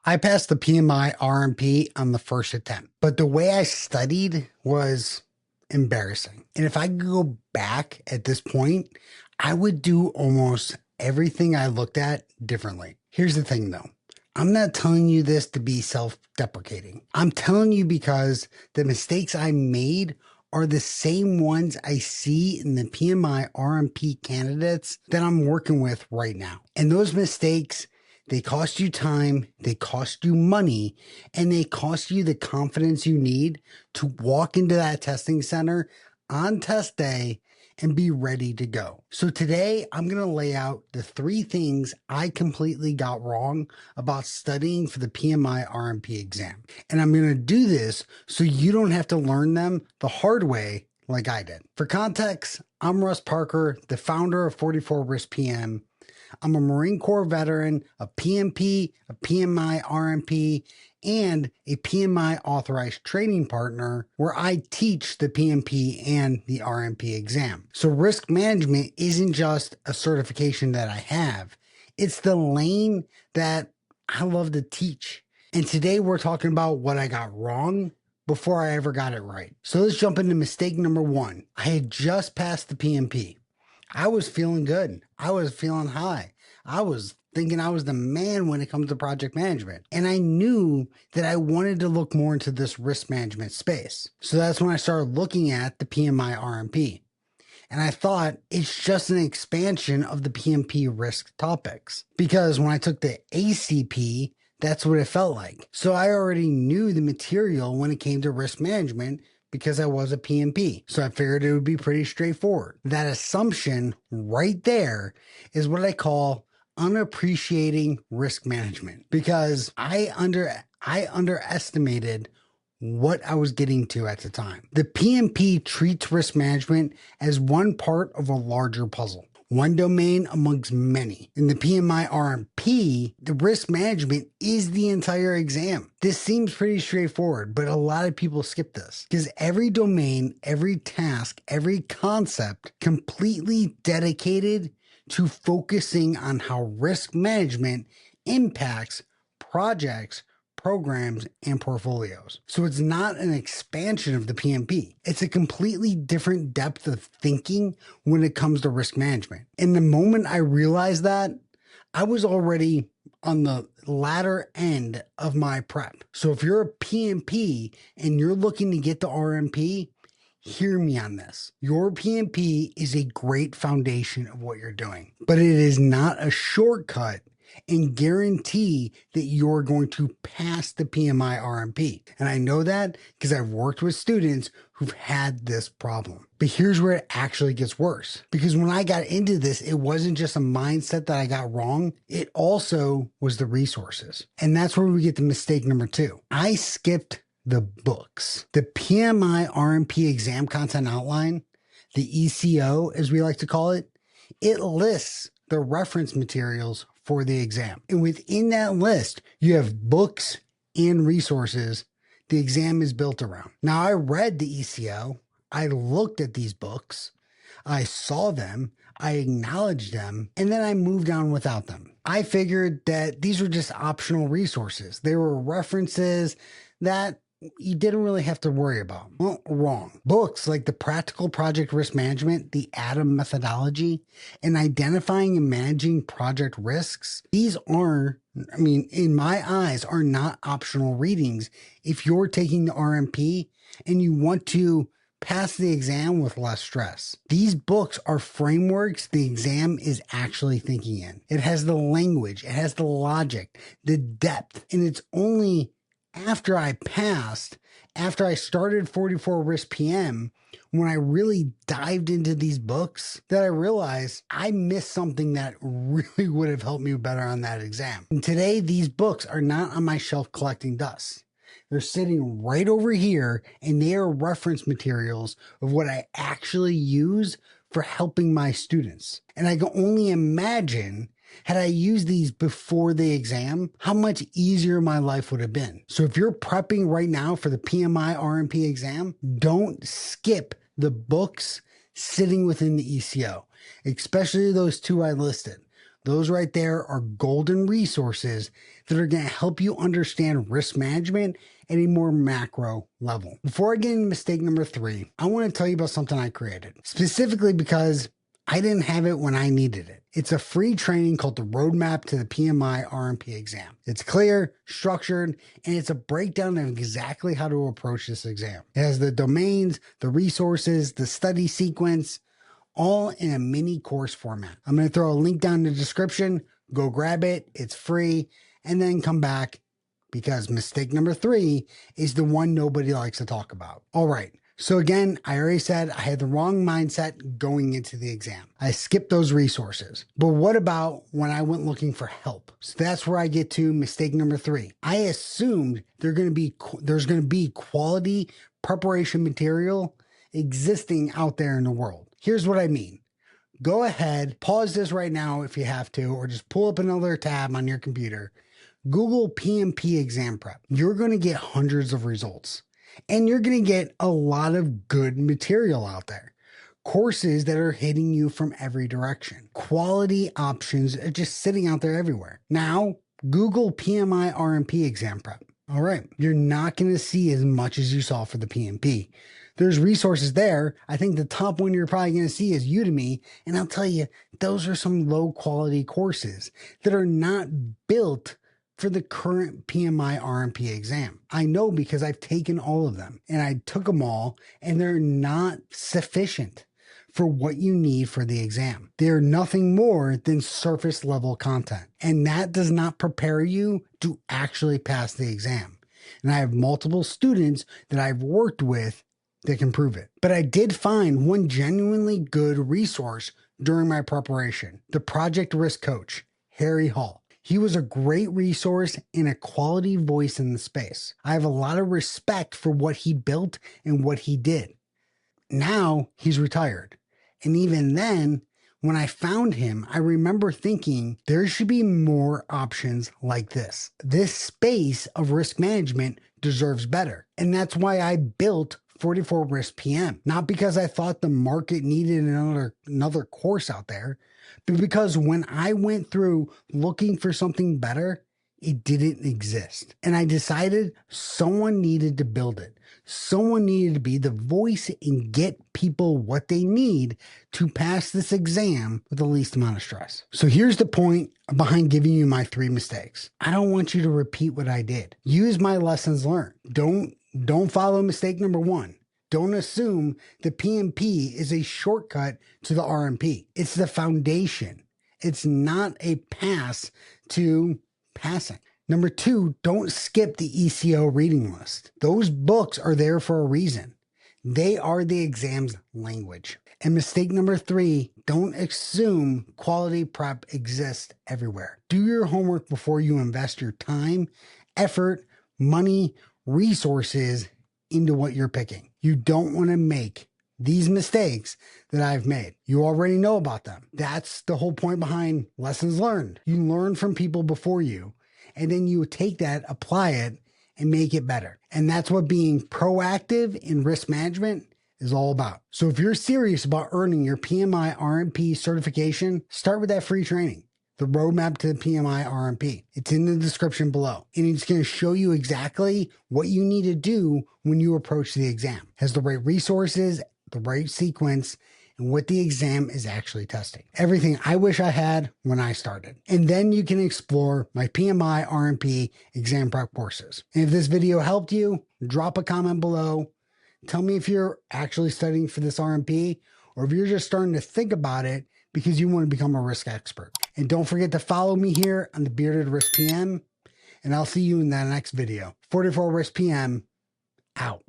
I passed the PMI-RMP on the first attempt, but the way I studied was embarrassing. And if I could go back at this point, I would do almost everything I looked at differently. Here's the thing though. I'm not telling you this to be self-deprecating. I'm telling you because the mistakes I made are the same ones I see in the PMI-RMP candidates that I'm working with right now. And those mistakes, they cost you time, they cost you money, and they cost you the confidence you need to walk into that testing center on test day and be ready to go. So today I'm going to lay out the 3 things I completely got wrong about studying for the PMI-RMP exam. And I'm going to do this so you don't have to learn them the hard way like I did. For context, I'm Russ Parker, the founder of 44 Risk PM. I'm a Marine Corps veteran, a PMP, a PMI-RMP, and a PMI authorized training partner where I teach the PMP and the RMP exam. So risk management isn't just a certification that I have. It's the lane that I love to teach. And today we're talking about what I got wrong before I ever got it right. So let's jump into mistake number 1. I had just passed the PMP. I was feeling good. I was feeling high. I was thinking I was the man when it comes to project management. And I knew that I wanted to look more into this risk management space. So that's when I started looking at the PMI-RMP. And I thought it's just an expansion of the PMP risk topics. Because when I took the ACP, that's what it felt like. So I already knew the material when it came to risk management because I was a PMP. So I figured it would be pretty straightforward. That assumption right there is what I call unappreciating risk management, because I underestimated what I was getting to at the time. The PMP treats risk management as one part of a larger puzzle, one domain amongst many. In the PMI-RMP, the risk management is the entire exam. This seems pretty straightforward, but a lot of people skip this because every domain, every task, every concept completely dedicated to focusing on how risk management impacts projects, programs, and portfolios. So it's not an expansion of the PMP. It's a completely different depth of thinking when it comes to risk management. And the moment I realized that, I was already on the latter end of my prep. So if you're a PMP and you're looking to get to RMP, hear me on this. Your PMP is a great foundation of what you're doing, but it is not a shortcut and guarantee that you're going to pass the PMI-RMP. And I know that because I've worked with students who've had this problem. But here's where it actually gets worse. Because when I got into this, it wasn't just a mindset that I got wrong. It also was the resources. And that's where we get to mistake number 2. I skipped the books. The PMI-RMP exam content outline, the ECO as we like to call it, it lists the reference materials for the exam. And within that list, you have books and resources the exam is built around. Now, I read the ECO. I looked at these books. I saw them. I acknowledged them. And then I moved on without them. I figured that these were just optional resources. They were references that you didn't really have to worry about. Well, wrong. Books like the Practical Project Risk Management, the ADAM methodology, and identifying and managing project risks, these are, in my eyes, are not optional readings if you're taking the RMP and you want to pass the exam with less stress. These books are frameworks the exam is actually thinking in. It has the language, it has the logic, the depth, and it's only after I passed, after I started 44 Risk PM, when I really dived into these books, that I realized I missed something that really would have helped me better on that exam. And today, these books are not on my shelf collecting dust. They're sitting right over here, and they are reference materials of what I actually use for helping my students. And I can only imagine, had I used these before the exam, how much easier my life would have been. So if you're prepping right now for the PMI-RMP exam, don't skip the books sitting within the ECO, especially those 2 I listed. Those right there are golden resources that are going to help you understand risk management at a more macro level. Before I get into mistake number 3, I want to tell you about something I created, specifically because I didn't have it when I needed it. It's a free training called the Roadmap to the PMI-RMP exam. It's clear, structured, and it's a breakdown of exactly how to approach this exam. It has the domains, the resources, the study sequence, all in a mini course format. I'm going to throw a link down in the description. Go grab it. It's free. And then come back, because mistake number 3 is the one nobody likes to talk about. All right. So again, I already said I had the wrong mindset going into the exam. I skipped those resources. But what about when I went looking for help? So that's where I get to mistake number 3. I assumed there's going to be quality preparation material existing out there in the world. Here's what I mean. Go ahead, pause this right now if you have to, or just pull up another tab on your computer. Google PMP exam prep. You're going to get hundreds of results. And you're going to get a lot of good material out there. Courses that are hitting you from every direction. Quality options are just sitting out there everywhere. Now, Google PMI-RMP exam prep. All right, you're not going to see as much as you saw for the PMP. There's resources there. I think the top one you're probably going to see is Udemy. And I'll tell you, those are some low quality courses that are not built for the current PMI-RMP exam. I know because I've taken all of them and I took them all, and they're not sufficient for what you need for the exam. They're nothing more than surface level content, and that does not prepare you to actually pass the exam. And I have multiple students that I've worked with that can prove it. But I did find one genuinely good resource during my preparation, the Project Risk Coach, Harry Hall. He was a great resource and a quality voice in the space. I have a lot of respect for what he built and what he did. Now he's retired. And even then, when I found him, I remember thinking there should be more options like this. This space of risk management deserves better. And that's why I built 44 Risk PM. Not because I thought the market needed another course out there, but because when I went through looking for something better, it didn't exist. And I decided someone needed to build it. Someone needed to be the voice and get people what they need to pass this exam with the least amount of stress. So here's the point behind giving you my 3 mistakes. I don't want you to repeat what I did. Use my lessons learned. Don't follow mistake number 1. Don't assume the PMP is a shortcut to the RMP. It's the foundation. It's not a pass to passing. Number 2, don't skip the ECO reading list. Those books are there for a reason. They are the exam's language. And mistake number 3, don't assume quality prep exists everywhere. Do your homework before you invest your time, effort, money, resources into what you're picking. You don't want to make these mistakes that I've made. You already know about them. That's the whole point behind lessons learned. You learn from people before you, and then you take that, apply it, and make it better. And that's what being proactive in risk management is all about. So if you're serious about earning your PMI-RMP certification, start with that free training, the Roadmap to the PMI-RMP. It's in the description below. And it's going to show you exactly what you need to do when you approach the exam. It has the right resources, the right sequence, and what the exam is actually testing. Everything I wish I had when I started. And then you can explore my PMI-RMP exam prep courses. And if this video helped you, drop a comment below. Tell me if you're actually studying for this RMP, or if you're just starting to think about it because you want to become a risk expert. And don't forget to follow me here on the Bearded Risk PM, and I'll see you in the next video. 44 Risk PM, out.